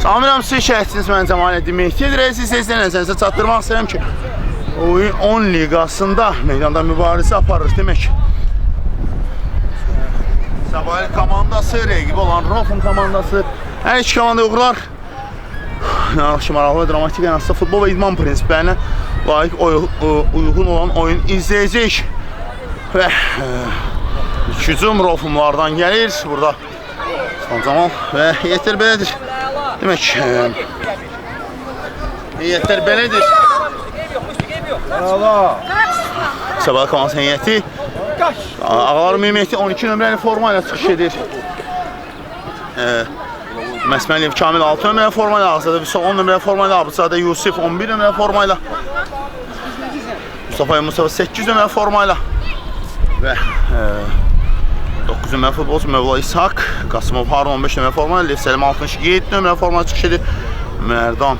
Samirəm siz şəhədsiniz, mən Cəmaləddin Mehdiyedir. Siz səslənəsənsə çatdırmaq istəyirəm ki, oyun 10 liqasında meydanda mübarizə aparır demək. Sabahil komandası, rəqib olan Rofun komandası, hər iki komanda uğurlar. Maraqlı, dramatik ənasda futbol və idman prinsiplərinə layiq uyğun olan oyun izləyəcək. Və hücum Rofumlardan gəlir. Burada Camal və heyətlər belədir. Demək, heyətlər belədir. Sabahil komandası heyəti. Ağalar Mehdi 12 nömrəli forma ilə çıxış edir. Məsməliyev Kamil 6 nömrəli forma ilə, Ağzadə Vüsal 10 nömrəli forma ilə, Abızadə Yusif 11 nömrəli forma ilə, Mustafa 8 nömrəli forma ilə və 9 nömrəli futbolcu Mövla İshak, Qasımov Harun 15 nömrəli forma ilə, Lev Səlim 67 nömrəli forma ilə çıxış edir. Mərdan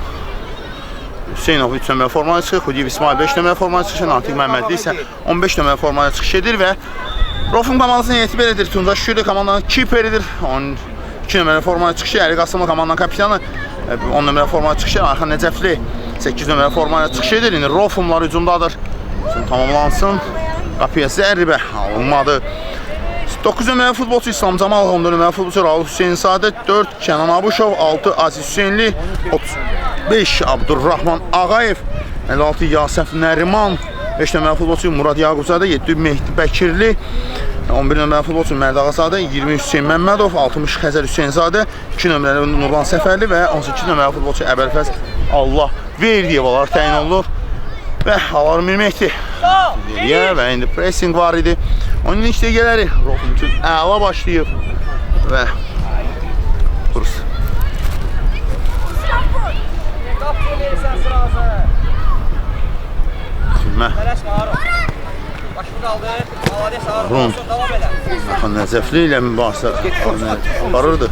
Hüseynov 3 nömrəli forma ilə çıxır, Xudiyev İsmail 5 nömrəli forma ilə çıxış edir, Natiq Məhmədli isə 15 nömrəli forma ilə çıxış edir və Rofun komandasının heyəti belədir. Tunca Şükürlü komandanın kiperidir. 2 nömrəli formaya çıxışı, Əli Qasımlı komandanın kapitanı 10 nömrəli formaya çıxışı, Ayxan Nəcəfli 8 nömrəli formaya çıxış edir. İndi Rofumlar hücumdadır. Şimdi tamamlansın. Qapıya zərbə alınmadı. 9 nömrəli futbolçu İslam Camal, 10 nömrəli futbolçu Raul Hüseynzadə, 4 Kənan Abuşov, 6 Aziz Hüseynli, 35 Abdurrahman Ağayev, 56 Yasəf Nəriman, 5 nömrəli futbolçu Murad Yaqubzadə, 7 Mehdi Bəkirli, 11 nömrəli futbolçu Mərd Ağazadə, 20 Hüseyn Məmmədov, 60 Xəzər Hüseynzadə, 2 nömrəli Nurlan Səfərli və 18 nömrəli futbolçu Əbəlfəz Allah Verdiyevalar təyin olunur. Və Ağalar Mehdi və indi pressing var idi. Onun ilk dəqiqələri Rofum üçün əla başlayıb və duruz. Sürmə. Run. Ayxan Nəcəfli ilə mübahisə aparırdı.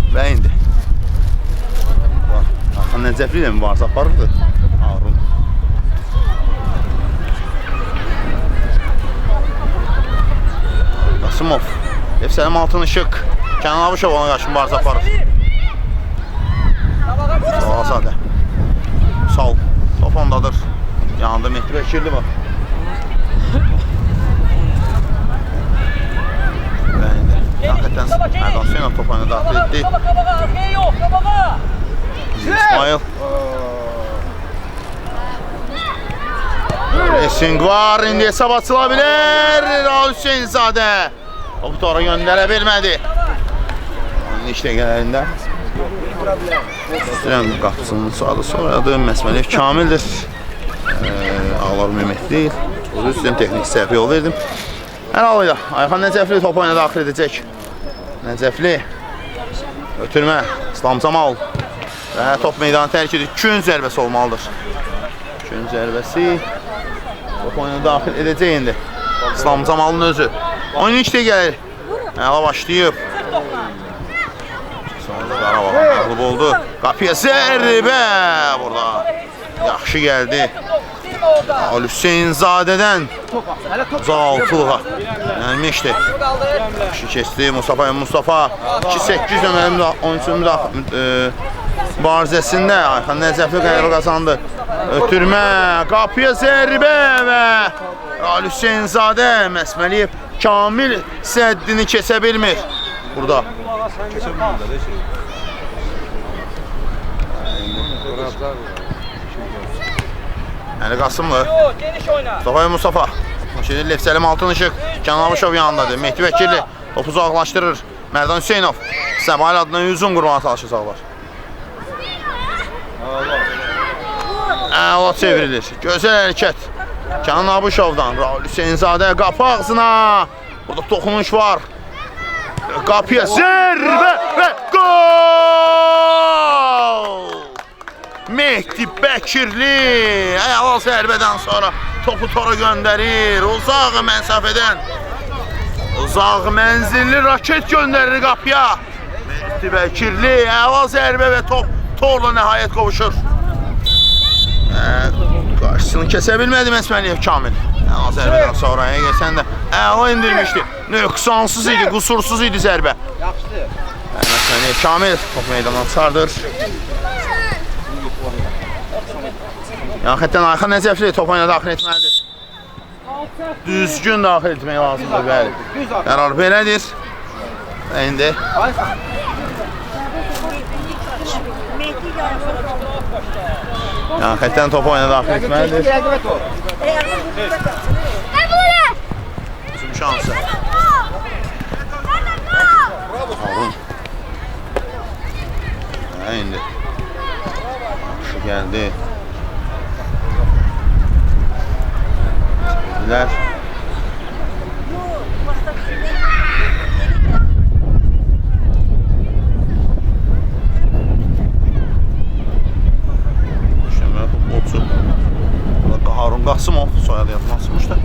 Və indi Ayxan Nəcəfli ilə mübahisə aparırdı. Arun. Qasımov, Lev Səlim Altın Işıq, Kənan Abuşov ona qarşı mübarizə aparır. Ağazadə, Sal, top ondadır. Yanında Mehdi Bəkirli var. Və indi hakikaten Mərdan Hüseynov top oyuna daxil etdi. İsmail. Racing var, indi hesab açıla bilər. Raul Hüseynzadə topu tora göndərə bilmədi. İndi iş dəqiqələrində qapısının soyadı Məsməliyev Kamildir. Ağlar Mehmet deyil. O yüzden texnik səhvə yol verdim. Hər halıyla Ayxan Nəcəfli top oyuna daxil edəcək. Nəcəfli ötürmə, İslam Camal və top meydanı tərk edir. Kün zərbəsi olmalıdır. Kün zərbəsi top oyuna daxil edəcək indi. İslam Camalın özü. Oyun ilk dəqiqələri əla başlayıb. Sonra Qarabağ məğlub oldu. Qapıya zərbə burada. Yaxşı gəldi. Ali Hüseynzadədən uzaq altılığa gəlmişdi. Yaxşı keçdi Mustafa. 2-8 nömrəli 13 mübarizəsində Ayxan Nəcəfli qələbə qazandı. Ötürmə, qapıya zərbə və Ali Hüseynzadə Məsməliyev Kamil səddini keçə bilmir. Burada. Əli Qasımlı, Mustafa. Lev Səlim Altın Işıq, Kənan Abuşov yanındadır. Mehdi Bəkirli topu uzaqlaşdırır. Mərdan Hüseynov Səbail adına hücum qurmağa çalışacaqlar. Əla çevrilir. Gözəl hərəkət. Kənan Abuşovdan Raul Hüseynzadə qapı ağzına. Burada toxunuş var. Qapıya zərbə və gol! Mehdi Bəkirli əla zərbədən sonra topu tora göndərir. Uzaq məsafədən uzaq mənzilli raket göndərir qapıya. Mehdi Bəkirli əla zərbə və top torla nəhayət qovuşur. Qarşısını kəsə bilmədi Məsməliyev Kamil. Zərbədən sonraya gəlsən də əla indirmişdi. Nöqsansız idi, qusursuz idi zərbə. Məsməliyev Kamil top meydandan çıxardır. Yan xətdən Ayxan Nəcəfli top oyuna daxil etməlidir. Düzgün daxil etmək lazımdır, bəli. Qərar belədir. İndi yan xətdən top oyuna daxil etməlidir. Uzun şansı. Harun. İndi şu gəldi. Sevgiler. Şəmə futbolçu. Harun Qasımov soyadı yazılmışdı.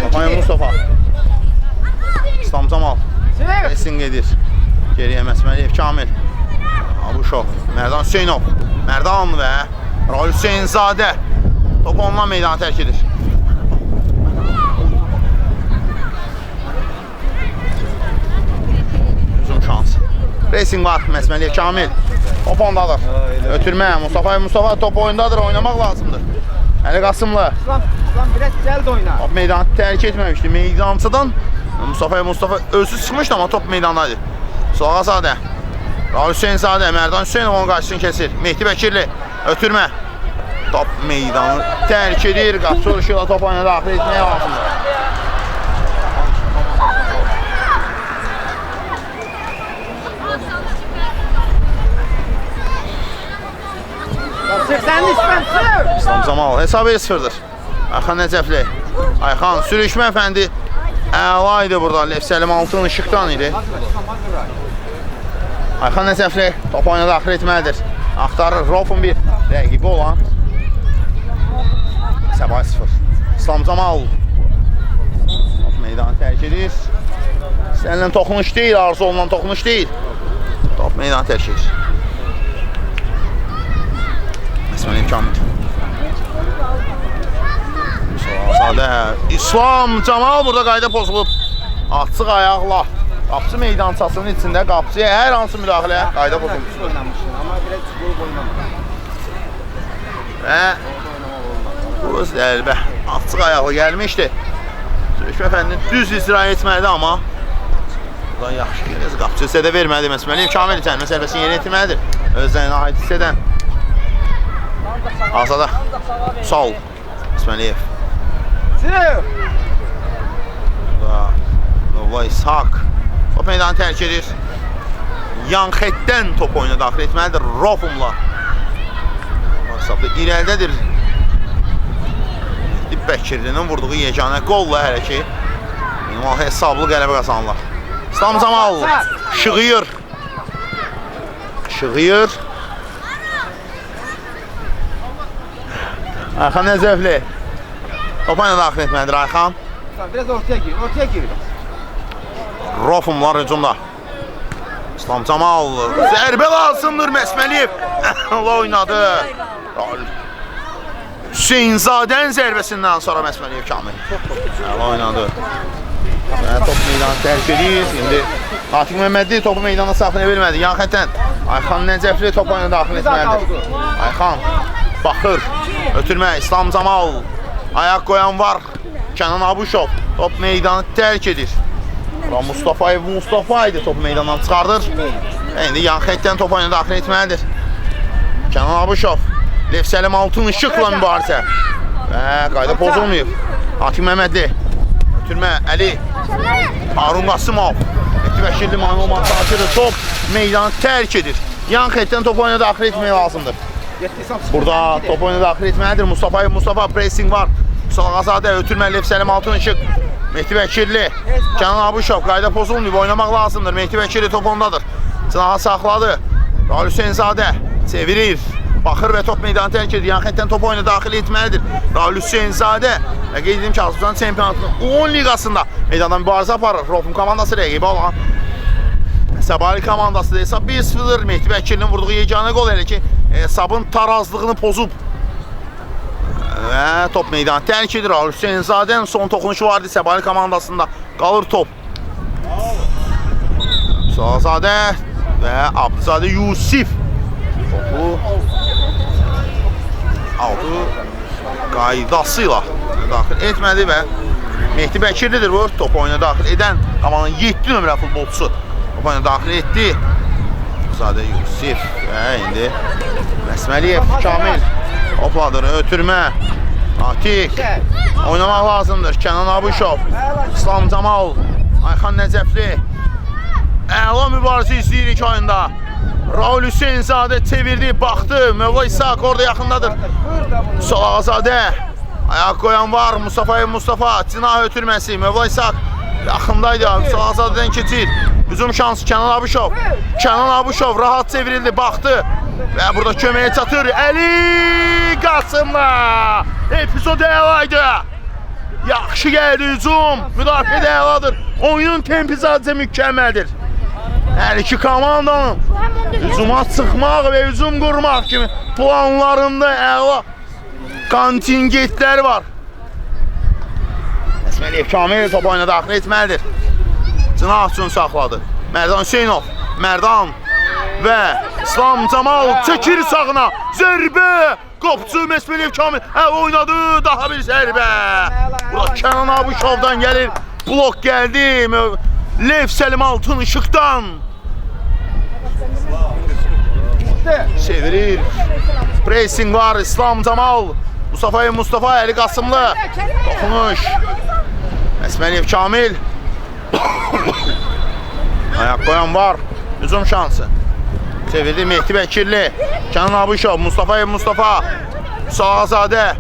Safaya Mustafa. İslam Camal. Resin gedir. Geriyə Məsməliyev Kamil. Abuşov. Mərdan Hüseynov. Mərdan və Rahul Hüseynzadə. Top ondan meydanı tərk edir. Uzun şans. Racing var. Məsməliyev Kamil. Top ondadır. Ötürmə. Mustafa top oyundadır. Oynamaq lazımdır. Əli Qasımlı. İslam biraz gəldi oyna. Top meydanı tərk etməmişdi. Meydancıdan Mustafa özü çıxmışdı, amma top meydandaydı. Solğazadə. Rahul Hüseynzadə. Mərdan Hüseynovun qarşısını kəsir. Mehdi Bəkirli. Ötürmə. Top meydanı tərk edir. Qapçı ışıqla top oyuna daxil etməyə lazımdır. İslam Camal hesabı 1-0'dır. Ayxan Nəcəfli. Ayxan sürüşmə əfəndi. Əla idi burada. Lef Səlim Altın ışıqdan idi. Ayxan Nəcəfli top oyuna daxil etməlidir. Axtarır Rofun bir rəqibi olan. Səbay 0. İslam Camal. Top meydanı tərk edir. Səninlə toxunuş deyil, arzu olunan toxunuş deyil. Top meydanı tərk edir. Məsməliyev Kamil. İslam Camal burada qayda pozulub. Açıq ayaqla qapçı meydançasının içində qapçıya hər hansı müdaxilə qayda pozulmuş. Və bu zərbə açıq ayaqla gəlmişdi. Sürüşmə fəndini düz icra etmədi, amma buradan yaxşı gəlir. Qapçı hissə də vermədi. Məsməliyev Kamil cərimə zərbəsini yerinə yetirməlidir. Özlərinə aid hissədən. Azada. Sol. Məsməliyev. Nova İshak top meydanı tərk edir. Yan xətdən top oyuna daxil etməlidir. Rofumla irəlidədir. Bəkirlinin vurduğu yeganə qolla hələ ki minimal hesablı qələbə qazanırlar. İslam Camal şığıyır. Ayxan Nəcəfli top oyuna daxil etməlidir Ayxan. Biraz ortaya gir. Rofumlar hücumda. İslam Camal zərbə lazımdır Məsməliyev. Allah oynadı. Hüseynzadənin zərbəsindən sonra Məsməliyev Kamil. Allah oynadı. Top meydanı tərk edir. İndi Natiq Məmmədli topu meydana saxlaya bilmədi. Yan xətdən Ayxan Nəcəfli top oyuna daxil etməlidir. Ayxan baxır. Ötürmə İslam Camal. Ayaq qoyan var. Kənan Abuşov top meydanı tərk edir. Mustafa idi topu meydandan çıxardır. İndi yan xətdən top oyuna daxil etməlidir. Kənan Abuşov. Lef Səlim Altın ışıqla mübarizə. Və qayda pozulmayıb. Natiq Məmmədli. Ötürmə Əli. Harun Qasımov. Mehdi Bəkirli manuel montajıdır. Top meydanı tərk edir. Yan xətdən top oyuna daxil etmək lazımdır. Burada top oyuna daxil etməlidir. Mustafa pressing var. Solğazadə ötürmə Lef Səlim Altın ışıq. Mehdi Bəkirli. Kənan Abuşov qayda pozulmayıb. Oynamaq lazımdır. Mehdi Bəkirli top ondadır. Sınağı saxladı. Rahul Hüseynzadə çevirir. Baxır və top meydanı tərk edir. Yan xətdən top oyuna daxil etməlidir. Rahul Hüseynzadə və qeyd edim ki, Azərbaycan çempionatının 10 liqasında meydandan mübarizə aparır. Rofum komandası rəqibi olan Səbali komandası da hesab 1-0. Mehdi Bəkirinin vurduğu yeganə gol elə ki, hesabın tarazlığını pozub. Və top meydanı tərk edir. Hüseynzadənin son toxunuşu vardı Səbali komandasında. Qalır top. Salazadə və Abduzadə Yusif. Topu aldı qaydasıyla daxil etmədi və Mehdi Bəkirlidir bu. Top oyuna daxil edən komandanın 7 nömrə futbolçusu. Top oyuna daxil etdi. Abduzadə Yusif və indi Məsməliyev Kamil. Topladır, ötürmə. Atik. Oynamaq lazımdır. Kənan Abuşov. İslam Camal. Ayxan Nəcəfli. Əla mübarizə izləyirik oyunda. Raul Hüseynzadə çevirdi, baxdı. Mövla İsaq orada yaxındadır. Salazadə. Ayaq qoyan var. Mustafa. Cinah ötürməsi. Mövla İsaq yaxındaydı. Salazadədən keçir. Hücum şansı Kənan Abuşov. Kənan Abuşov rahat çevrildi, baxdı. Və burada köməyə çatır. Əli Qasımla. Epizod əlaydı. Yaxşı gəldi hücum. Müdafiə də əladır. Oyunun tempi sadəcə mükəmməldir. Hər iki komandanın hücuma çıxmaq və hücum qurmaq kimi planlarında əla kontingentlər var. Məsməliyev Kamil top oyuna daxil etməlidir. Cinah üçün saxladı. Mərdan Hüseynov. Mərdan və İslam Camal çəkir sağına. Zərbə. Qopçu Məsməliyev Kamil oynadı. Daha bir zərbə. Burada Kənan Abuşovdan gəlir. Blok gəldi. Lev Səlim Altın Işıqdan. Çevirir. Pressing var. İslam Camal. Mustafa Əli Qasımlı. Dokunuş. Məsməliyev Kamil. Ayaq qoyan var. Hücum şansı. Çevirdi Mehdi Bəkirli. Kənan Abuşov. Mustafa. Salazadə.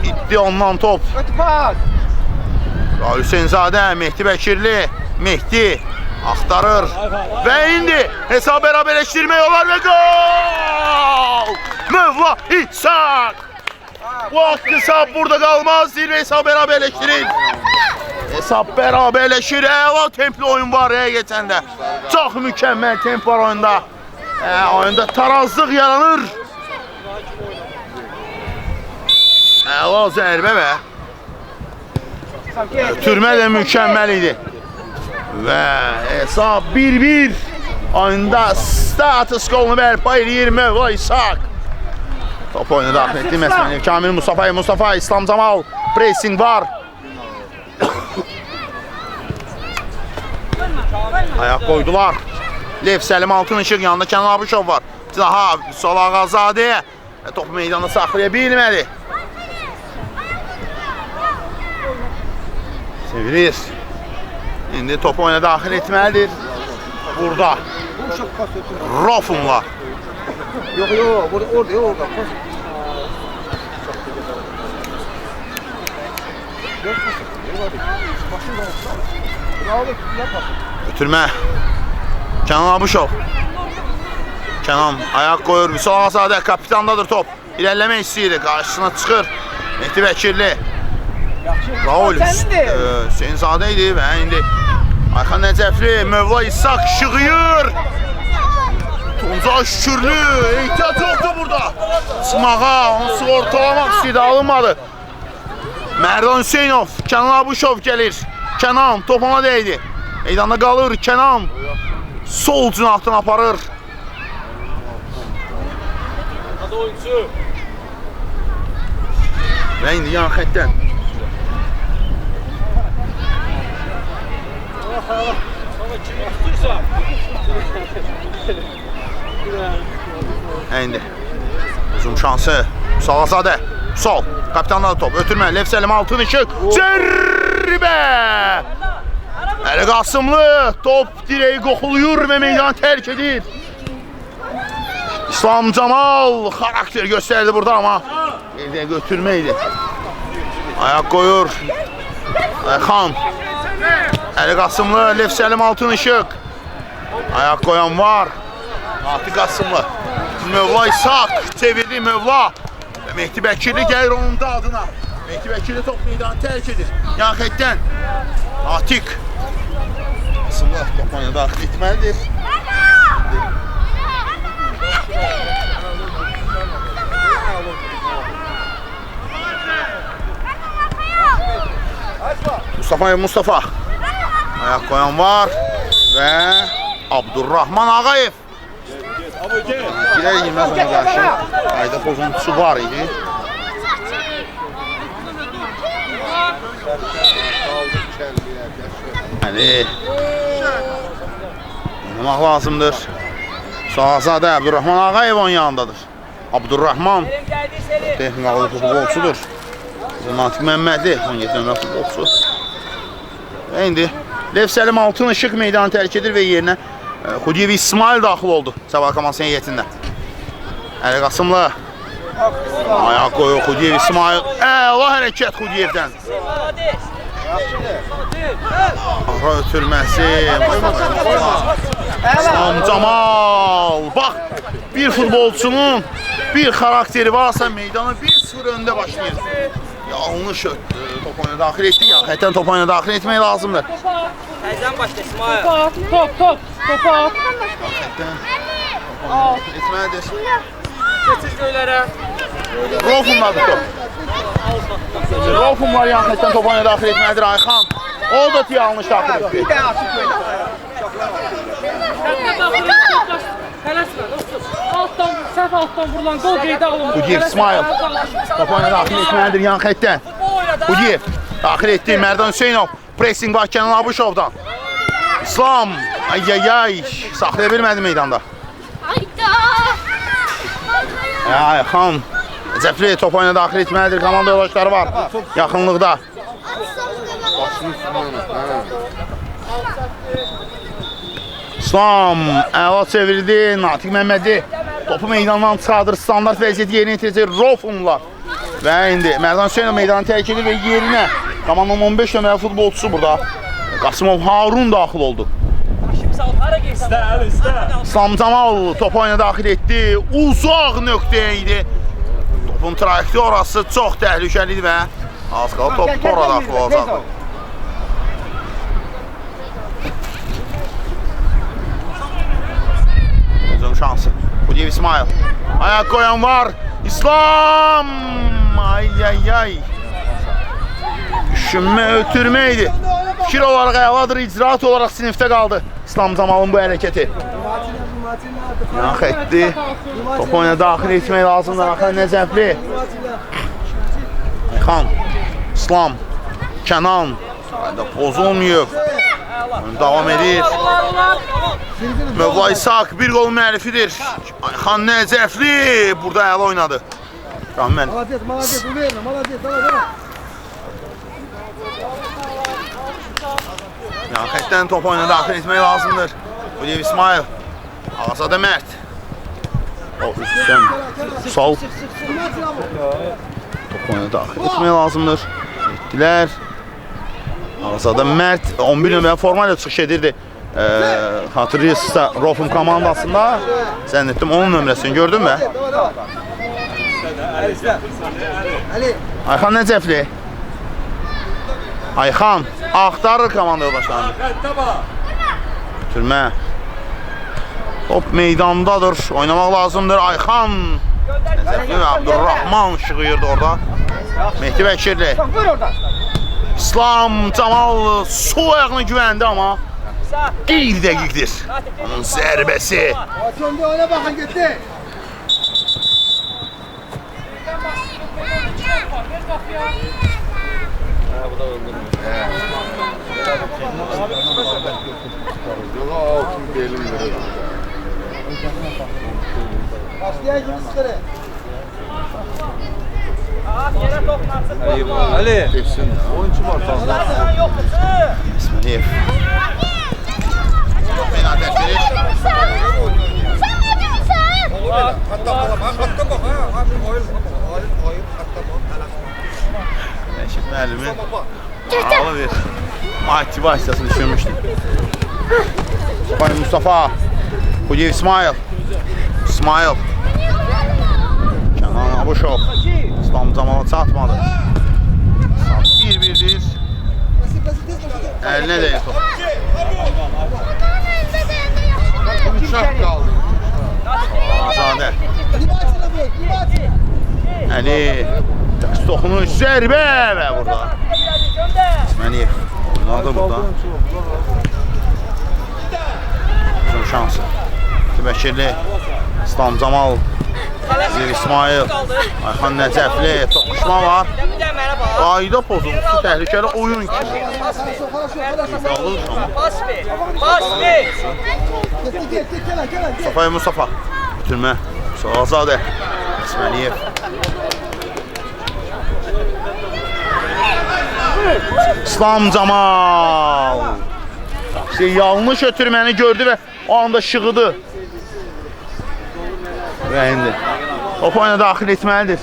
İtdi ondan top. Hüseynzadə. Mehdi Bəkirli. Mehdi axtarır. Və indi hesab bərabərləşdirmək olar və gol! Mövla İsaq. Bu hesab burada qalmaz. Zirvə hesab bərabərləşdirir. Hesab bərabərləşir. Əla templi oyun var həqiqətən də. Çox mükəmməl temp var oyunda. Oyunda tarazlıq yaranır. Əla zərbə və ötürmə də mükəmməl idi. Və hesab 1-1. Oyunda status qolunu bərpa edir Mövla İsaq. Top oyuna daxil etdi Məsməliyev Kamil. Mustafa. İslam Camal. Pressing var. Ayaq qoydular. Lev Səlim Altın Işıq yanında Kənan Abuşov var. Daha Salağazadə topu meydanda saxlaya bilmədi. Çevirir. İndi topu oyuna daxil etməlidir. Burada Rofumla. Yok orada. Ötürmə. Kənan Abuşov. Kənan ayaq qoyur. Salağazadə kapitandadır top. İlərləmək istəyir. Qarşısına çıxır. Mehdi Bəkirli. Raul Hüseynzadə idi və indi Ayxan Nəcəfli. Mövla İsaq şığıyır. Tunca Şükürlü. Ehtiyac yoktu burada. Sımağa. Onu sığortalamaq istəyirdi. Alınmadı. Mərdan Hüseynov. Kənan Abuşov gəlir. Kənan top ona dəydi. Meydanda qalır Kənan. Sol cinahdan aparır. Və indi yan xəttdən. İndi hücum şansı. Salazadə. Sol. Kapitanlar top. Ötürmə. Lev Səlim Altın Işıq. Zərbə. Əli Qasımlı. Top direği qoxuluyur və meydanı tərk edir. İslam Camal xarakter göstərdi burada amma götürmə idi. Ayaq qoyur. Ayxan. Əli Qasımlı. Lev Səlim Altın Işıq. Ayaq qoyan var. Ati Qasımlı. Mövla İsaq çevirdi Mövla. Mehdi Bəkirli gəlir onun da adına. Mehdi Bəkirli top meydanı tərk edir. Yan xətdən Atik. Aslında top oyuna daxil etməlidir. Mustafa. Ayak koyan var və Abdurrahman Ağayev. Girər girməz ona qarşı ayda pozuntusu var idi. Oynamaq lazımdır. Şahzadə Abdurrahman Ağayev onun yanındadır. Abdurrahman texnikalı futbolçudur. Natiq Məmmədli 17 nömrə futbolçu. Və indi Lev Səlim Altın Işıq meydanı tərk edir və yerinə Xudiyev İsmail daxil oldu Səba Komansı heyətində. Əli Qasımlı ayaq qoyur Xudiyev İsmail. Əla hərəkət Xudiyevdən. Ara ötürməsi. İslam Camal. Bax, bir futbolçunun bir xarakteri varsa meydanı 1-0 öndə başlayır. Yanlış top oyuna daxil etdi. Ya xətdən top oyuna daxil etmək lazımdır. Əzəm başla İsmail. Top. Xətdən etməlidir. Keçir göylərə. Rofumladır top. Rofum var yan xətdən top oyuna daxil etməlidir Ayxan. O da yanlış daxil etdi. Tələsmə, dostum. Səhv altdan vurulan qol qeydə alınmır. Xudiyev İsmail. Top oyuna daxil etməlidir yan xətdən. Xudiyev daxil etdi. Mərdan Hüseynov. Pressing var Kənan Abuşovdan. İslam. Ay. Saxlaya bilmədi meydanda. Ayxan. Cəfri top oyuna daxil etməlidir. Komanda yoldaşları var. Yaxınlıqda. İslam əla çevirdi. Natiq Məmmədli topu meydandan çıxardır. Standart vəziyyəti yerinə yetirəcək Rofumlar. Və indi Mərdan Hüseynov meydanı tərk edir və yerinə komandanın 15 nömrəli futbolçusu burada Qasımov Harun daxil oldu. İslam Camal topu oyuna daxil etdi. Uzaq nöqtəyə idi. Topun trayektoriyası çox təhlükəli idi və az qalıb top tora daxil olacaqdı. Özüm şansı. Xudiyev İsmail. Ayak koyan var. İslam. Ay. Düşünmə ötürmə idi. Fikir olaraq əladır, icraat olaraq sinifdə qaldı İslam Camal'ın bu hərəkəti. Yan xətti. Top oyuna daxil etmək lazımdır. Ayxan Nəcəfli. Ayxan. İslam. Kənan. Pozulmuyor. Davam edir. Mövla İshak bir qol müəllifidir. Ayxan Nəcəfli burada əla oynadı. Rahmən. Malades, uvermə, malades, Yan xətdən top oyuna daxil etmək lazımdır. Xudiyev İsmail. Ağazadə Mərd. O üstdən Sal. Top oyuna daxil etmək lazımdır. Etdilər. Ağazadə Mərd 11 nömrəli formayla çıxış edirdi. Hatırlayırsınızsa Rofum komandasında. Zənn etdim onun nömrəsini gördün mü? Ayxan Nəcəfli. Ayxan axtarır komanda yoldaşlarını. Türmə. Top meydandadır. Oynamaq lazımdır. Ayxan Nəcəfli və Abdurrahman şığıyırdı orada. Mehdi Bəkirli. İslam Camal sol ayağını güvəndi amma qeyri-dəqiqdir. Onun zərbəsi. Şimdi ona bakın gitti. Başlayan gibi sıkırı. Yere toplansın. Ali. Oyuncu var. İsmail. Fena dəstəlik. Rəşid müəllimin ağlı bir motivasiyası düşünmüşdüm. Mustafa. Xudiyev İsmail. Kənan Abuşov. İslam Camalı çatmadı. Əli. Dərs toxunuş, zərbə və burada. İsməliyev. Oynadı burada. Uzun şansı. Bəkirli. İslam Camal. Zir İsmail. Ayxan Nəcəfli. Toqquşma var. Qayda pozuntusu, təhlükəli oyun kimi. Bas ver. Bas ver. Mustafa'ya Mustafa. Bitirmə. Sağazadə. İsməliyev. İslam Camal. Yanlış ötürməni gördü və o anda şığıdı. Və indi. Top oyuna daxil etməlidir.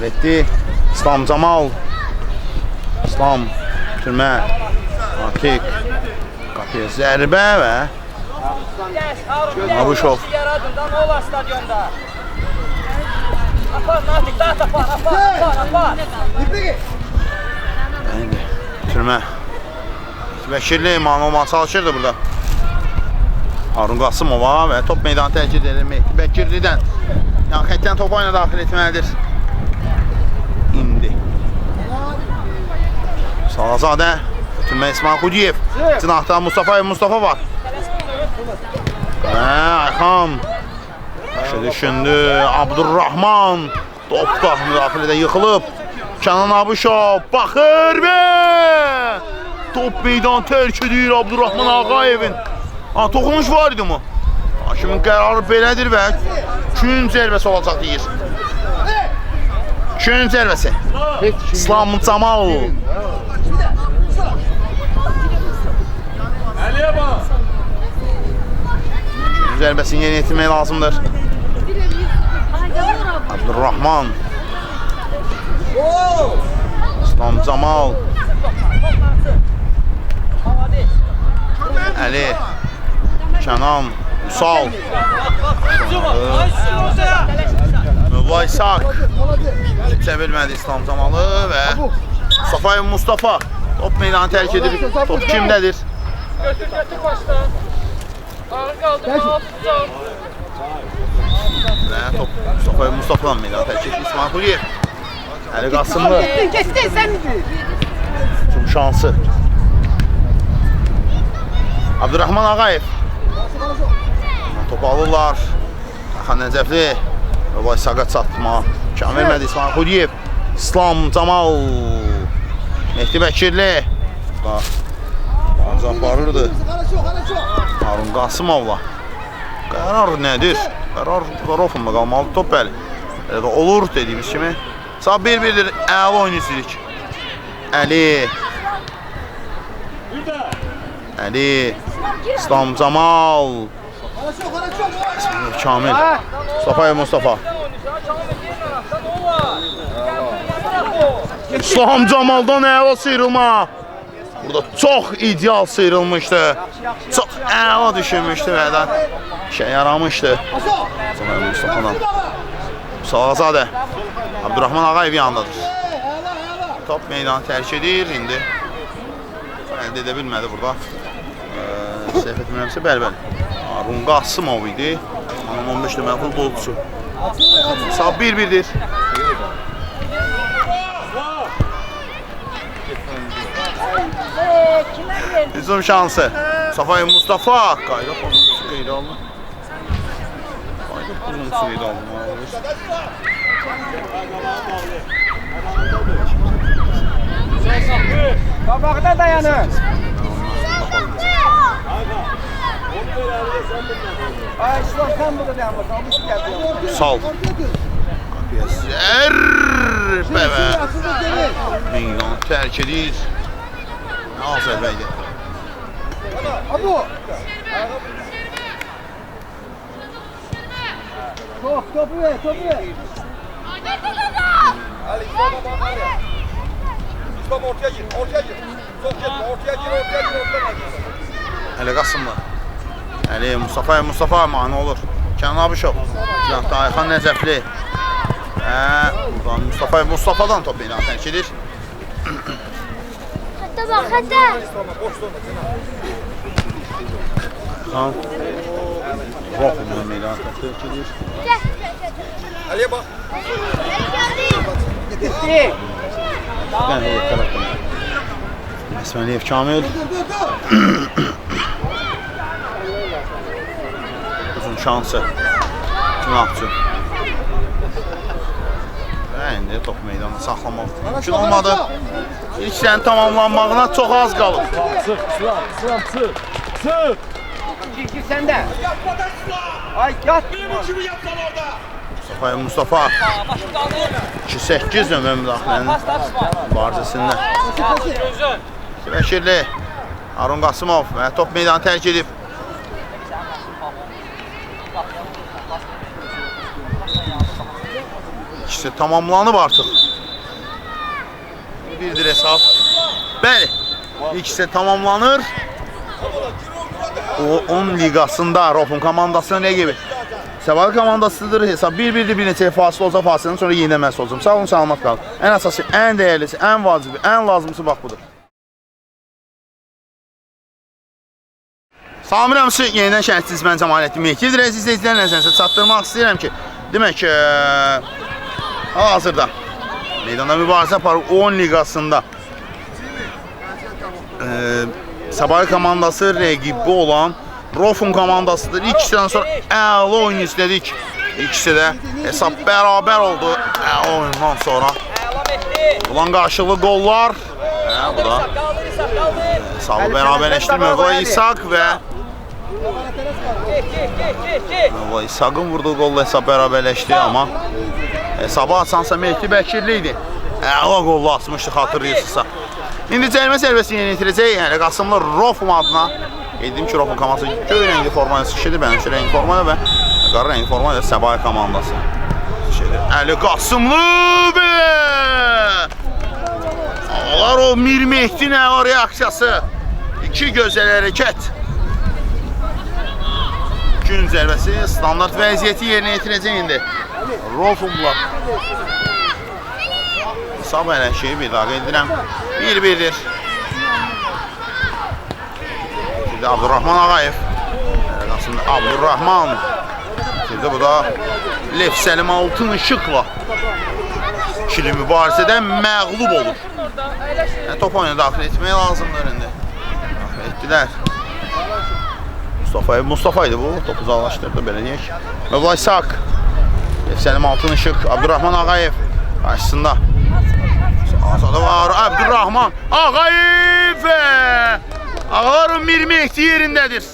Etdi. İslam Camal. İslam. Bitirmə. Akik. Qapıya zərbə və Abuşov. Yaradından olar stadionda. Apar Natik, daha tapar, apar. İndi. Bitirmə. Bəkirli Manuel çalışırdı burada. Harun Qasımova və top meydanı tərk edir. Bəkirlidən yan xəttdən top oyuna daxil etməlidir. İndi. Salazadə. Bitirmə İsmail Xudiyev. Cinahdan Mustafa var. Ayxan. Başı düşündü. Abdurrahman. Top da müdaxilədə yıxılıb. Kənan Abuşov baxır və top meydan tərk edir Abdurrahman Ağayevin. Toxunuş var idi mi? Hakimin qərarı belədir və gün zərbəsi olacaq deyir. Gün zərbəsi. İslam Camal. Gün zərbəsini yeni yetirmək lazımdır. Abdurrahman. İslam Camal. Əli. Kənan. Sal. Mövla İshak. Kimsə bilmədi İslam Camalı və Mustafa Mustafa. Top meydanı tərk edir. Top kimdədir? Götür başdan. Ağır qaldırma, tutacaq. Və top Mustafa Mustafa'dan meydanı tərk edir. İsmail Xuliyev. Əli Qasımlı. Getdin sən. Tüm şansı. Abdurrahman Ağayev. Top alırlar. Ayxan Nəcəfli. Mövla İshaka çatma. İmkan vermədi İsmail Xuliyev. İslam Camal. Mehdi Bəkirli. Ancaq aparırdı. Harun Qasımovla. Qərar nədir? Qərar Rofunda qalmalı. Top bəli. Olur dediyimiz kimi. Sağ 1-1'dir. Əla oyun istəyirik. Əli. Əli. İslam Camal. Kamil. Mustafa. İslam Camal'dan əla sıyrılma. Burada çox ideal sıyrılmışdı. Çox əla düşünmüşdü və də şey yaramışdı. Mustafa'dan. Salazadə. Abdurrahman Ağayev yanındadır. Top meydanı tərk edir indi. Əldə edə bilmədi burada. Səhv etmirəmsə bəli. Harun Qasımov idi. 15 nömrəli futbolçusu. Sağ 1-1'dir. Hücum şansı. Mustafa. Qayda pozuntusu qeydə alınır. Qabaqda dayanın. Ay İslam sen burada dayanma. Sal. Qapıya zərbə və meydanı tərk edir. Al zərbəydi. Abu. Topu ver. Ali İslam'a bak ya. İslam ortaya gir. Çok gitme. Ortaya gir. Əli Qasımlı. Əli Mustafa mani olur. Kənan Abuşov. Silahda Ayxan Nəcəfli. Buradan Mustafa'dan top meydanı tərk edir. Hatta bak. Ayxan. Rofumla meydana tərk edir. Aliye bak. Əsməliyev Kamil. Uzun şansı. Cünabçı. Və indi top meydanı saxlamaq mümkün olmadı. İlk hissənin tamamlanmağına çox az qalıb. Çirkin sende. Ay yat. Mustafa Başı kaldır. 2-8 nömrə müdaxilənin Pas tapışma. barcəsində. Yazdır özün. Bəkirli, Harun Qasımov və top meydanı tərk edib. İkisi tamamlanıb artıq. Birdir hesab. Bəli, ikisi tamamlanır. O 10 liqasında Rofun komandasının rəqibi. Səvalı komandasıdır. Hesab 1-1-dir, bir neçə fasilə olsa fasilənin sonra yenidən məhsul olacaq. Sağ olun, salamat qalın. Ən əsası, ən dəyərlisi, ən vacibi, ən lazımsı bax budur. Samirəmsi yenidən şəhidsiz mən Cəmaləddin Mehkidir. Əziz izləyicilərlə nəzərinizə çatdırmaq istəyirəm ki, demək ki, hal-hazırda meydanda mübarizə aparır 10 liqasında. Səbahi komandası rəqibi olan Rofun komandasıdır. İkisindən sonra əla oyun izlədik. İkisi də hesab bərabər oldu. Əla oyundan sonra. Ulan qarşılıqlı qollar. Bu da hesabı bərabərləşdirmə. Bu İshak və İshak'ın vurduğu qolla hesab bərabərləşdi, amma hesabı açansa Mehdi Bəkirli idi. Əla qollu atmışdı, xatırlayırsınızsa. İndi cərimə zərbəsi yeni itirəcək. Yəni Qasımlı Rofum adına. Dedim ki, Rofun komandası göy rəngli formaya çıxış edir. Bənimki rəngli formaya və qara rəngli formaya Səbahi komandası çıxış edir. Əli Qasımlı və ağlar o Mir Mehdi nə var reaksiyası. İki gözəl hərəkət. Gün zərbəsi standart vəziyyəti yerinə yetirəcək indi. Rofumla. Hesab hələ şeyi bir daha edirəm. 1-1'dir. Şimdi Abdurrahman Ağayev. Aslında Abdurrahman. Şimdi bu da Lev Səlim Altın Işıqla ikili mübarizədən məğlub olur. Yəni, top oyunu daxil etmək lazımdır indi. Daxil etdilər. Mustafa idi bu. Topu uzaqlaşdırdı, belə deyək. Mövla İshak. Lev Səlim Altın Işıq. Abdurrahman Ağayev qarşısında. Azadı var Abdurrahman Ağayev. Ağaların Mir Mehdi yerindədir.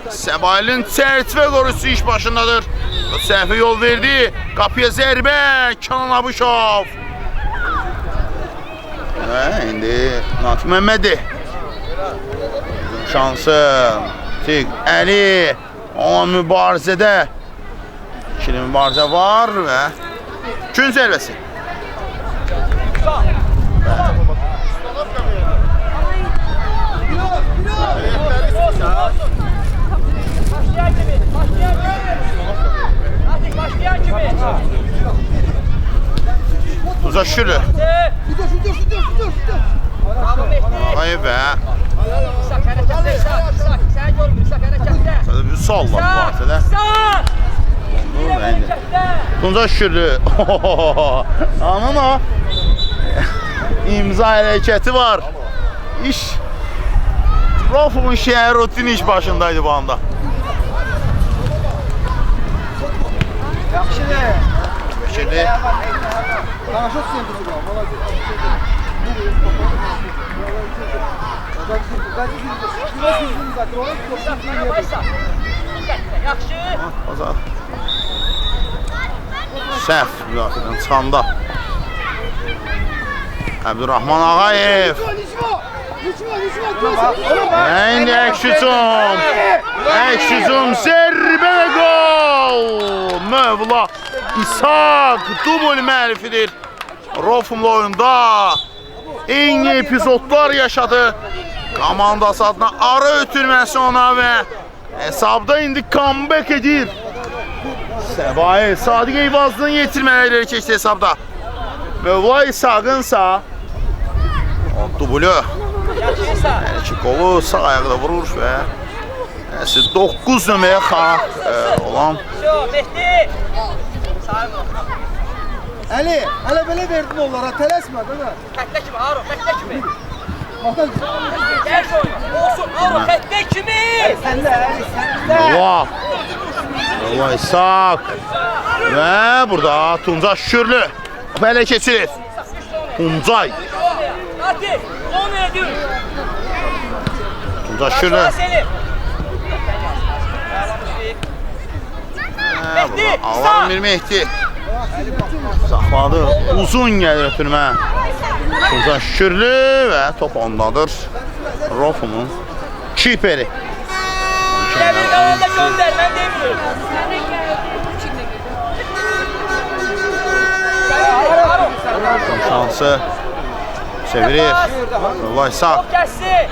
Səbailin çərçivə qorucusu iş başındadır. Səhvi yol verdi. Qapıya zərbə. Kənan Abuşov. Və indi Natiq Məmmədi. Şansı. Tik Əli. Ona mübarizədə. İkili mübarizə var və gün zərbəsi. Tuza Şükürlü. Ağayev və bir sual var bu haftada. Tuza Şükürlü. Anın o. İmza hərəkəti var. İş. Rofumun şəhər rutin iş başındaydı bu anda. Şimdi səhv müdafiədən çıxanda Abdurrahman Ağayev. İndi əks-hücum. Əks-hücum, zərbə və qol. Mövla İshak dubl müəllifidir. Rofumla oyunda eyni epizodlar yaşadı. Komandası adına ara ötürməsi ona və hesabda indi comeback edir. Səbahi Sadiq Eyvazlının yetirmələri keçdi hesabda. Mövla İshak'ınsa dublu. İki kolu sağ ayaqda vurur və 9 nömrəyə xaraq olan Mehdi. Sayma. Əli, hələ belə verdin onlara, tələsmə da. Xəttə kimi, Aro, xəttə kimi. Baxın. Gəl oyna. Olsun, Aro, xəttə kimi. Səndə, Əli, səndə. Allah İshak və burada Tuncay Şükürlü belə keçirir. Tuncay Hadi, 10 edir. Tuncay Şükürlü Ağlar bir Mehdi saxladı, uzun gəlir ötürmə Tuncay Şükürlü və top ondadır Rofumun kiperi Gəlir qalanda göndər, mən demiyorum. şansı çevirir Allah İshak Top gəlsin.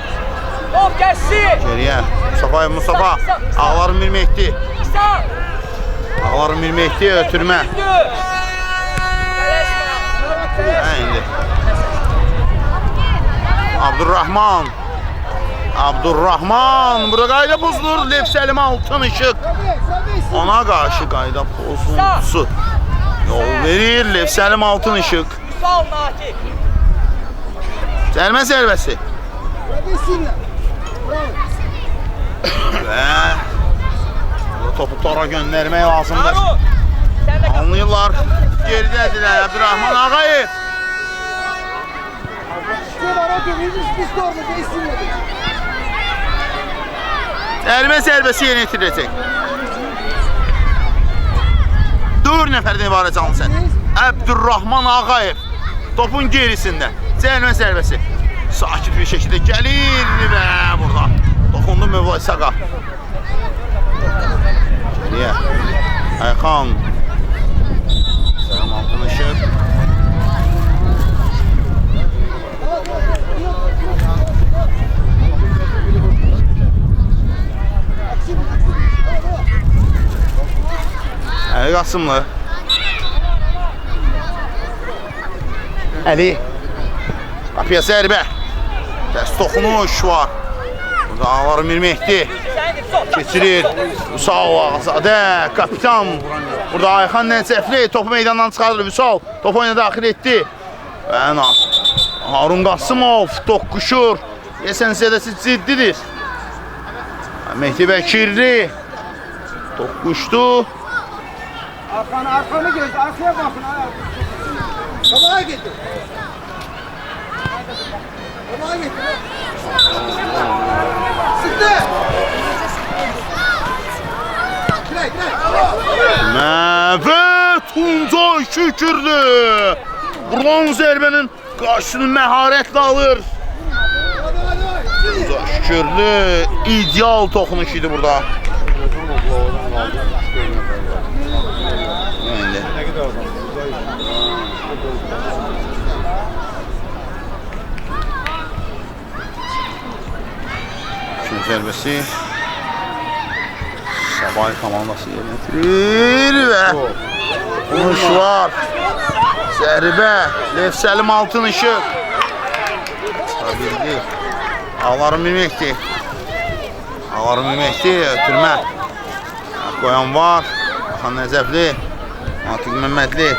Top gəlsin. geriyə Mustafa Ağlarım bir Mehdi İsa. Ağlarım bir Mehdi ötürmə indi Abdurrahman burada qayda pozulur Lev Səlim Altınışıq ona qarşı qayda pozuntusu yol verir Lev Səlim Altınışıq Sal Nati. Cəlmə zərbəsi və topu tora göndərmək lazımdır Aro. Sən də qal. anlayırlar geridədirlər Abdurrahman Ağayev Cəlmə zərbəsi yeni itiriləcək 4 nəfərdən ibarət canlı sən Abdurrahman Ağayev topun gerisində cəlmə zərbəsi sakit bir şəkildə gəlir və burada toxundu Mövla İshaka geriyə Ayxan Səlam Altınışıq Əli Qasımlı Əli Qapıya zərbə Təs toxunuş var Burada Ağlarım bir Mehdi Keçirir Vüsal Ağazadə Kapitan Burada Ayxan Nəcəfli topu meydandan çıxardır Vüsal topu oyuna daxil etdi Və Harun Qasımov toqquşur Yəsən zədəsi ciddidir Mehdi Bəkirli toqquşdu Arkanı göz, arkaya bakın. Sabaha getir. Sabaha getir. Sıktı. Direk. Və Tuncay Şükürlü Buradan zərbənin qarşısını məharətlə alır Tuncay Şükürlü ideal toxunuş idi burada Üçüncü zərbəsi Sabay komandası yönetilir və vuruş var zərbə Lev Səlim Altınışıq çıkabildi Ağlarım bir Mehdi ötürmə qoyan var Axan Nəcəfli Natiq Məmmədli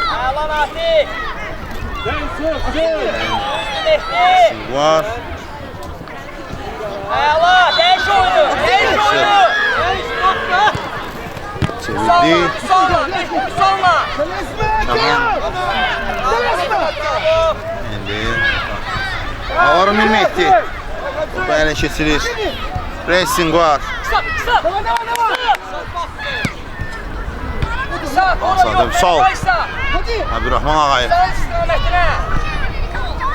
var Ayala, değiş oyunu. çevirdi Salma. indi Ağlarım bir Mehdi topu ələ keçirir pressing var Asadım sol Abdurrahman Ağayev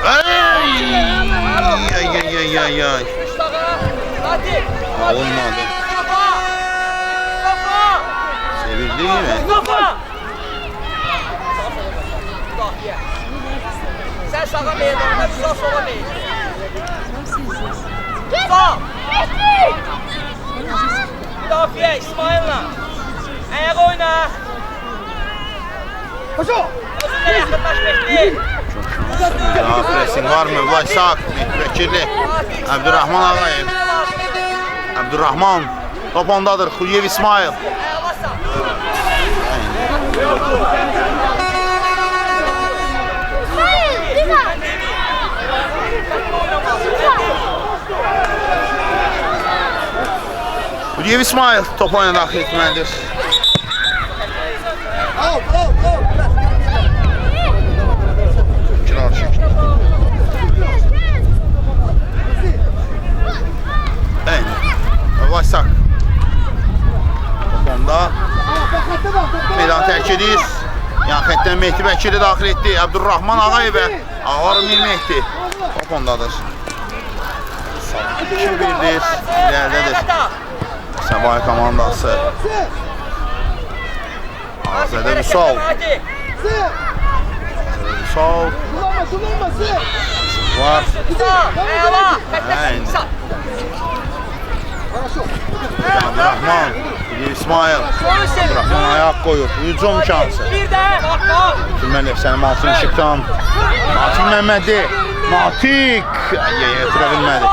Ay alınmadı Sevildi mi? Sen sağa meydanda, biz sola meydanda. Sağ. Müdafiə İsmail'la. Ayak oyna. Koşu. Özünle yakınlaş Mehdi. Daha pressing var mı? Mövla İshak, Mehdi Bəkirli Abdurrahman Ağayev Abdurrahman Top ondadır. Xuliyev İsmail. Xuliyev İsmail top oyuna daxil etməlidir. Vaysak. Onda meydan tərk edir. Yan xəttdən Mehdi Bəkiri daxil etdi. Abdurrahman Ağayev və Ağar Mir Mehdi. Top ondadır. 2-1'dir. İləridədir. Səbay komandası. Azədə Vüsal. Vüsal. Var. Abdurrahman. İsmail. Abdurrahman ayak koyur. Hücum şansı. Türmən Efsənin Malçın Işıqdan. Natik Məhmədi. Natik. Yetirə bilmədi.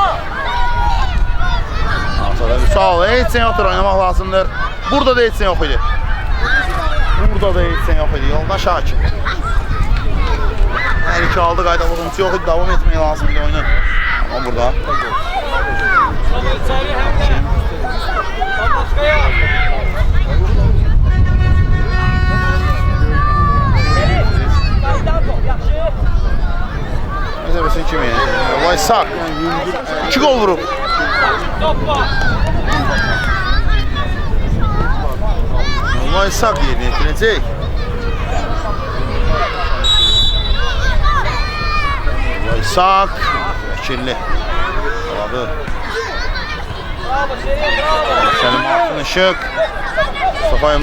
Azədə Vüsal. Heç sən yoxdur, oynamaq lazımdır. Burada da heç sən yox idi. Burada da heç sən yox idi. Yolda Şakir. Hər iki aldı, qayda vuruntusu yox idi. Davam etmək lazımdır oyunu. Ama burada. Nəzəbəsin kimi? Vaysak. 2 gol vurub. Vaysak yerinə yetirəcək. Vaysak. Vəkilli. Aladı. Səlim Altın Işıq.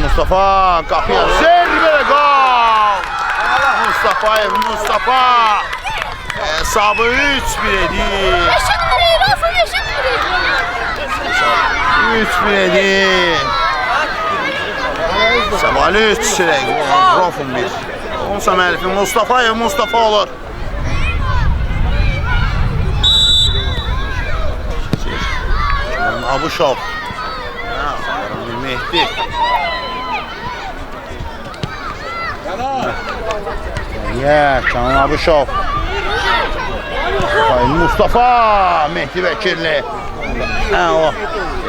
Mustafa. Qapıya zərbə qal. Mustafa. Hesabı 3-1 edir. 3-1 edir. Səbali 3 çirək. Rofun 1. Onsa müəllifi Mustafa olur. Abuşov. Mehdi. Canan Abuşov. Mustafa. Mehdi Vəkirli. O.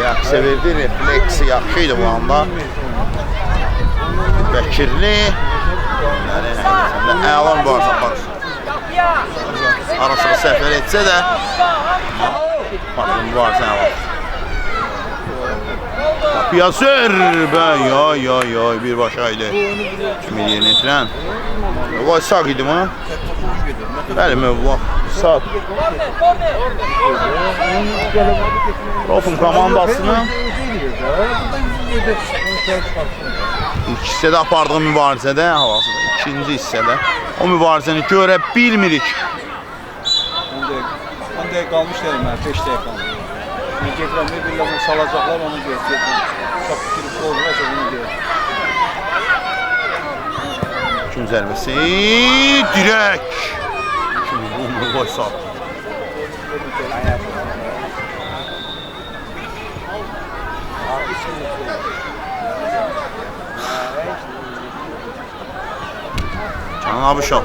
Yaxşı verdi. Refleksi yaxşıydı bu anda. Vəkirli. Əlam bu arada aparır. Arasını səfər etsə də. Bakın bu arada əlam. Kapıya zərbə. Yoy. Birbaşaydı. Kimi yerinə yetirən. Vay sağ idi mi? Bəli Mövla. Sağ. Rofun komandasının ilk hissədə apardığı mübarizədə, havasıda, ikinci hissədə o mübarizəni görə bilmirik. 10 dəqiq qalmış deyil mən, 5 dəqiq qalmış. Getirəm, bir-birlərini salacaqlar, onu göstərəm. Çox bitirib olmaz, onu deyir. Gün zərbəsi, dirək. Şimdi bu boy sağ. Canan Abuşov.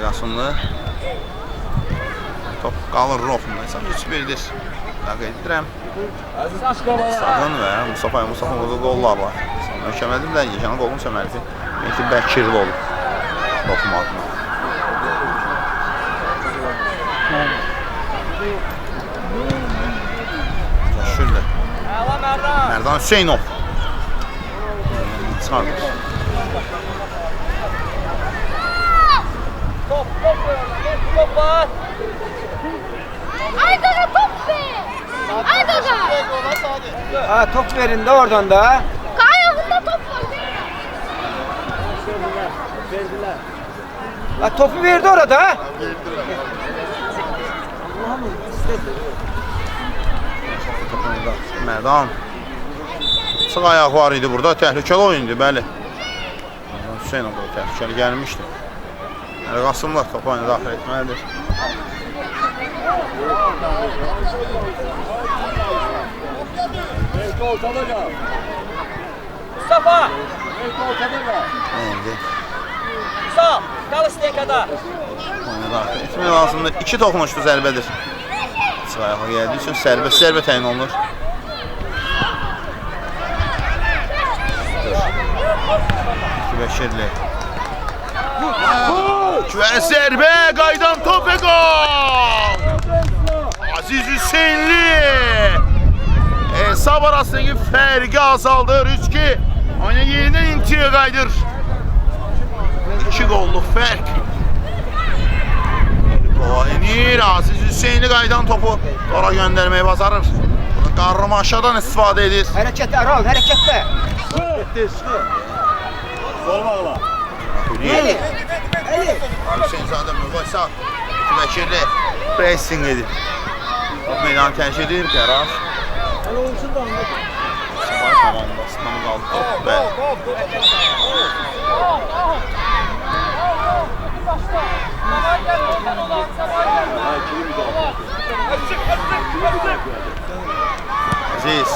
Qasımlı. Top qalır Rofunda. 3-1'dir. Dəqiq edirəm. Sadın və Mustafa burada qollar var. Möhkəmədir də yeganə qolun sömərdi. Mehdi Bəkirli olub. Rofun adına. Şöyle. Merdan Hüseynov. Çıxardır. Top var. Aydaga top ver. Aydaga. Ha top verin de oradan da. Ayağında top var. Ha topu verdi orada. Merdan. Sağ ayak var idi burada. Təhlükəli oyundu, bəli. Hüseynov da təhlükəli gəlmişdi. Qasımlar topu oyuna daxil etməlidir. Mustafa. İndi. Sağ. Kal Stenka'da. Oynadı. Etmək lazımdır. 2 toxunuşlu zərbədir. Sırayağa gəldiyi üçün zərbə təyin olunur. Bəşirli. Güvən zərbə, qaydan top və qol! Aziz Hüseynli hesab arasındakı fərqi azaldır. 3-2. Oyuna yerindən intiyə qaydır. 2 qolluq fərq. Oynayır. Aziz Hüseynli qaydan topu ora göndərməyi bacarır. Qarrıma aşağıdan istifadə edir. Hərəkətlə Aral, hərəkətlə. Eli. Hüseynzadə mübahisə. Vəkilli pressing edir. Meydanı tərcih edir ki, Aral. Sabah komandasından qaldı top və Aziz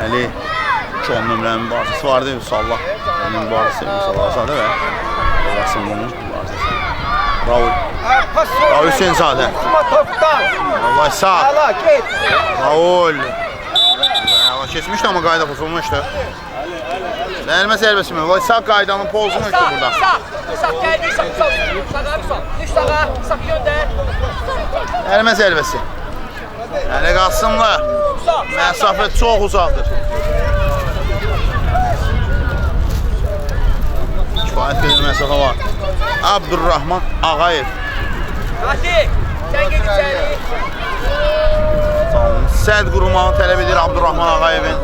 Əli 2-10 nömrənin mübarizəsi vardı Vüsallah. Onun mübarizəsi Vüsallazadə və Qasımlının mübarizəsi. Raul Hüseynzadə. Topdan. Allah sağ. Ala get. Raul. Əla keçmişdi amma qayda pozulmuşdu. Zərmə zərbəsi mi? Vay sağ qaydanın pozulmuşdu burada. Sağ. Sağ geldi. Sağ. Sağa bir sol. Düş sağa. Sağ gönder. Zərmə zərbəsi. Əli Qasımlı. Məsafə çox uzaqdır. Kifayət qədər məsafə var. Abdurrahman Ağayev. Fatih. Sen gel içeri. Səd qurulmağı tələb edir Abdurrahman Ağayevin.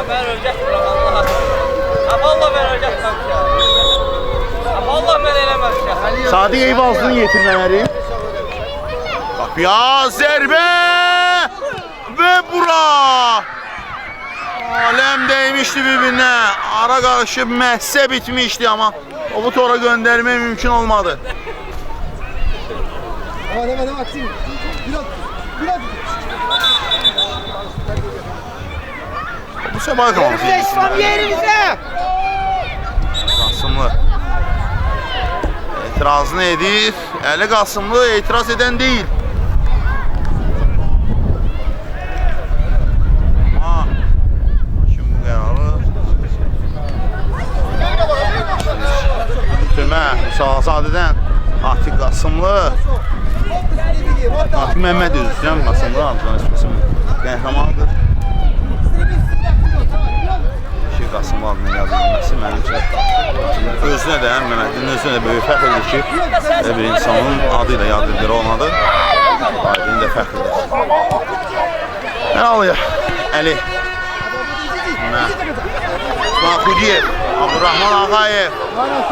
Ben ölecektim Allah. Allah ben ölecektim. Allah ben eləməmişəm. Sadiq Eyvalsının yetirmələri. Qapıya zərbə və bura. Aləm dəymişdi bir-birinə. Ara qarışıb məhsə bitmişdi amma o bu tora göndərmək mümkün olmadı. Bu səbah qalansı İslam yerimizə. Qasımlı etirazını edir. Əli Qasımlı etiraz edən deyil. Kim bu qərarı? Bitirmə Müsaazadədən Atiq Qasımlı. Atiq Məhməd üzrəyəm Qasımlı adından ismi qəhrəmandır. Qasımlı adına yazılması mənim üçün özünə də, Məhmədin özünə də böyük fəxr edir ki, bir insanın adıyla yad edilir olmadı. Aydın da fəxr edir. Mən alıyıq. Əli. Xudiyev. Abdurrahman Ağayev.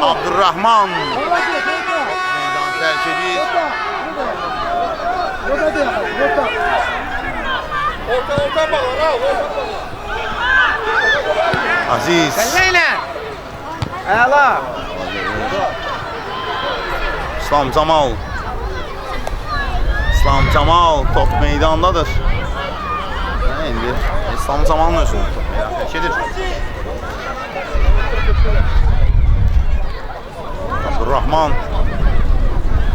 Abdurrahman. Meydan tərk edir. Aziz. Kəllə. Ala. İslam Camal. İslam Camal top meydandadır. İndi İslam Camal'ın özünü top meydan tərk edir. Abdurrahman.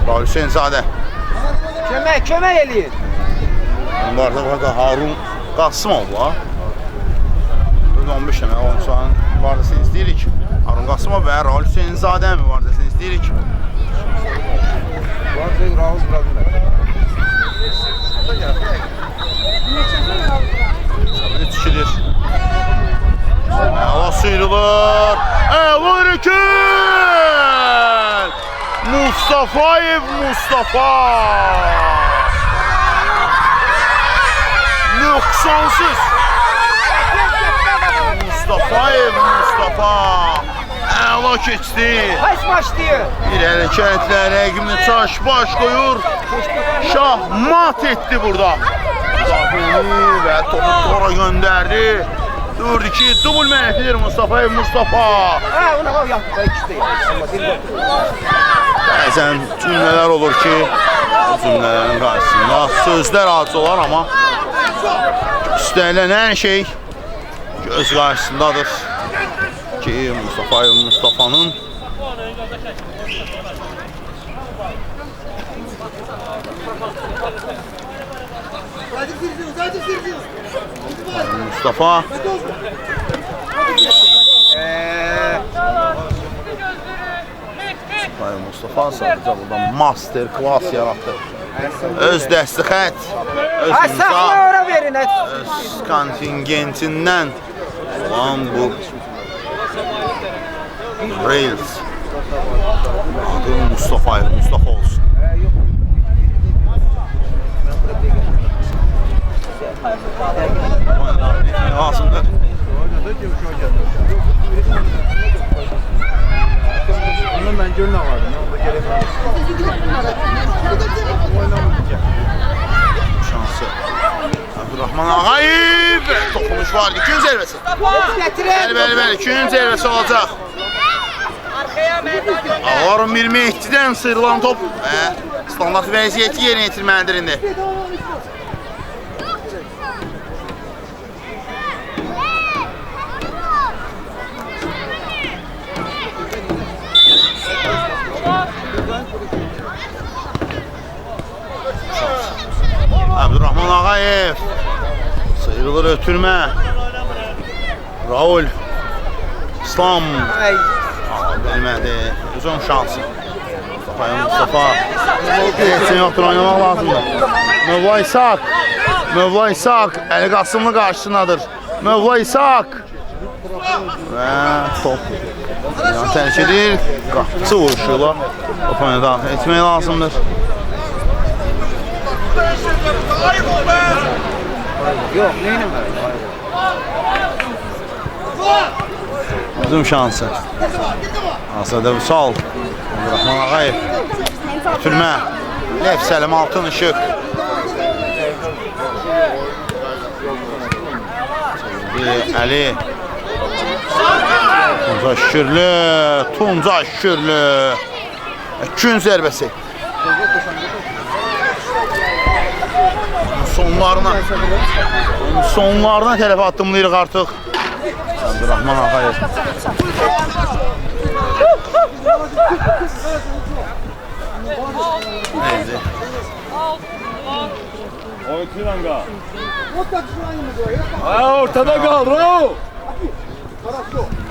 Hüseynzadə. Kömək eləyir. Burada Harun Qasımov var. 15 dənə oyunçuların mübarizəsini istəyirik. Harun Qasımov və Raul Hüseynzadənin mübarizəsini istəyirik. Raul buradılar. Sabit çikilir. Əla sıyrılır. Əla hərəkət! Mustafayev Mustafa! Nöqsansız! Mustafayev Mustafa! Əla keçdi. Baş başlayır. Bir hərəkətlə rəqibini çaş baş qoyur. Şahmat etdi burada. ve topu sonra gönderdi. 4-2 dubl mənəfidir Mustafayev Mustafa. Ha, ona bak yaptı. İkisi değil. Ama bir de- Bəzən cümlələr olur ki, o cümlələrin qarşısında sözlər acı olar, amma istənilən hər şey göz qarşısındadır ki, Mustafayev Mustafa'nın Mustafa Mustafa sadəcə burada master class yarattı. Öz dəsti xət, öz Ha, imza, sakla ora verin. Hadi. öz kontingentindən olan bu Rails adı Mustafayev Mustafa olsun. Lazımdır. Ondan ben gönül vardım. Orada gelemedim. Şansı. Abdurrahman Ağayev. Toxunuş var. İkinci zərbəsi. Bəli, ikinci zərbəsi olacaq. Arkaya meydan gönder. Ağlarım bir Mehdi'dən sıyrılan top və standart vəziyyəti yerinə yetirməlidir indi. Abdurrahman Ağayev sıyrılır ötürmə. Raul İslam bilmədi. Uzun şansı. Mustafa Mustafa yoxdur, oynamaq lazımdır. Mövla İshak Əli Qasımlı qarşısındadır. Mövla İshak və top tərk edir. Qapçı vuruşuyla top oyuna daxil etmək lazımdır. Yok, neyine var? Uzun şansı. Asada Vüsal. Abdurrahman Ağayev. Ötürmə. Lev Səlim Altın Işıq. Əli. Tunca Şükürlü. Gün zərbəsi. Sonlarına tərəfə addımlayırıq artıq. Abdurrahman Ağayev. Neydi? Ortada kal, Raul.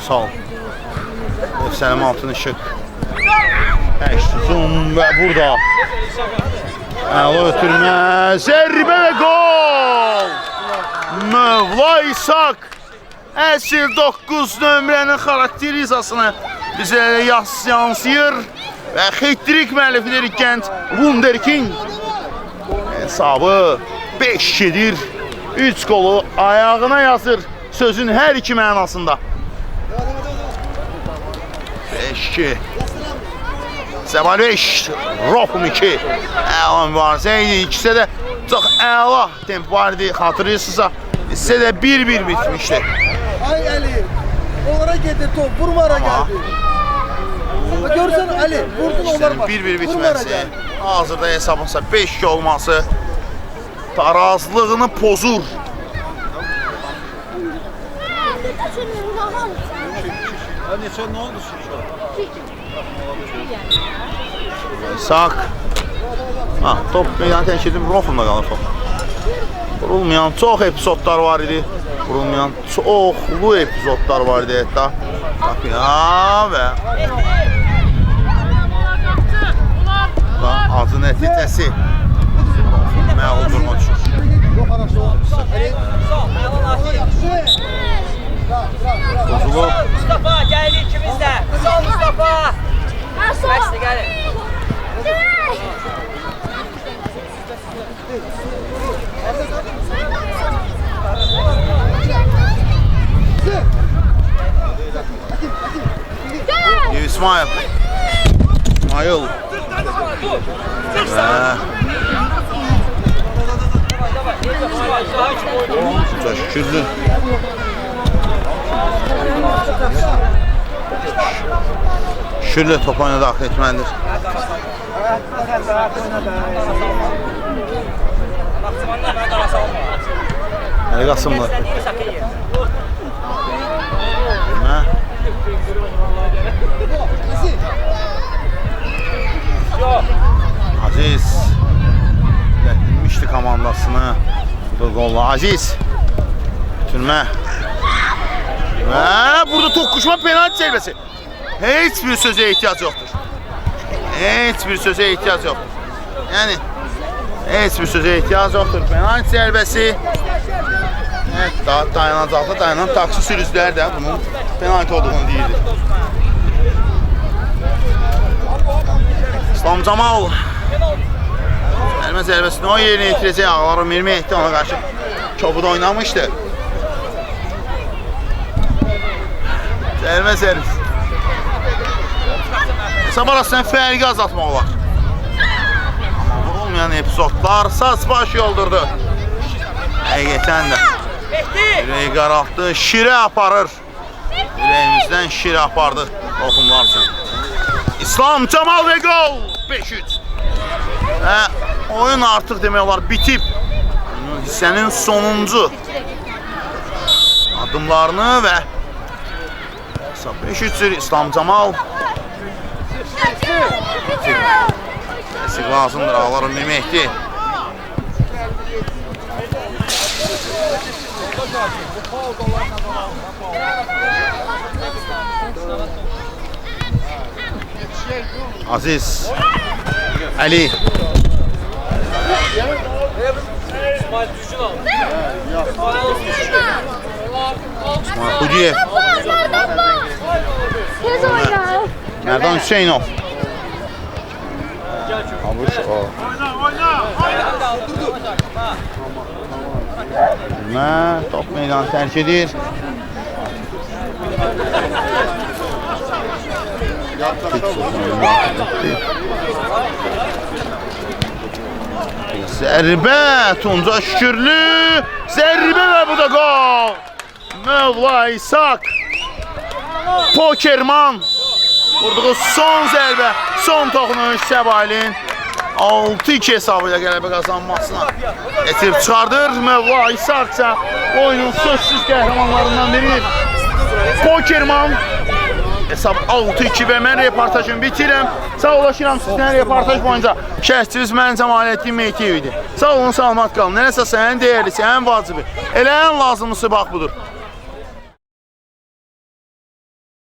Sağ ol. Səlim Altın Işıq. Zoom və burada. Əla ötürmə. Zərbə və gol. Mövla İshak. Əsl 9 nömrənin xarakterizasını bizə yansıyır. Və xeytrik müəllifidir Gəncə Wunderkind. Hesabı 5-2'dir. 3 golu ayağına yazır sözün hər iki mənasında. 5-2. Səbal 5, Rohum 2. Əla mübarizə idi. İkisi də çox əla tempo var idi. Xatırlayırsınızsa, sizə də 1-1 bitmişdi. Ay Ali, onlara getir top, vurmara geldi. Görsen Ali, vurdun onlar bak. 1-1 bitməsi, hazırda hesabınsa 5-2 olması tarazlığını pozur. Hadi sen ne oldu Sak. Ha, top meydanı tərk edib Rohumda qalır top. Vurulmayan çox epizodlar var idi. Vurulmayan çoxlu epizodlar var idi hətta. Ya və acı nəticəsi məğlub durma düşür. Bozulub. Mustafa geldi ikimiz de. Sağ ol Mustafa. Kaçtı gelin. İsmail. İsmail. Təşəkkürlü. Şükürlü top oyuna daxil etməlidir. Əli Qasımlı. Aziz gətirmişdi komandasını. Bu golla Aziz. Bitirmə. Və burada toqquşma penalti zərbəsi. Heç bir sözə ehtiyac yoxdur. Heç bir sözə ehtiyac yoxdur. Yəni heç bir sözə ehtiyac yoxdur. Penalti zərbəsi. Evet, daha dayanacaqda dayanan taksi sürücülər də bunun penalti olduğunu deyirdi. İslam Camal Əlmə zərbəsini o yerinə yetirəcək. Ağları Mir Mehdi ona qarşı çobuda oynamışdı. Zərbə zərbəsi. Hesab arasında fərqi azaltmaq olar. Amma olmayan epizodlar saç baş yoldurdu. Həqiqətən də ürəyi qaraltdı, şirə aparır. Ürəyimizdən şirə apardı toxumlar üçün. İslam Camal və gol 5-3. Və oyun artıq demək olar bitib. Hissənin sonuncu adımlarını və 5-3 İslam CamalƏsiq lazımdır ağlarım Mir Mehdi. Aziz Ali İsmail Xudiyev Tez oyna. Merdan Hüseynov Avuş o top meydanı tərk edir. Zərbə Tunca Şükürlü zərbə və bu da gol. Mövla İshak Pokerman vurduğu son zərbə, son toxunuş Səbailin 6-2 hesabı ilə qələbə qazanmasına getirib çıxardır. Mövla İshak isə oyunun sözsüz qəhrəmanlarından biridir. Pokerman hesab 6-2 və mən reportajımı bitirəm. Sağ olaşıram sizdən reportaj boyunca. Şəhsiniz mən Cəmaləddin Meytiyev idi. Sağ olun, salamat qalın. Nəsə sən dəyərlisi, ən vacibi, elə ən lazımlısı bax budur.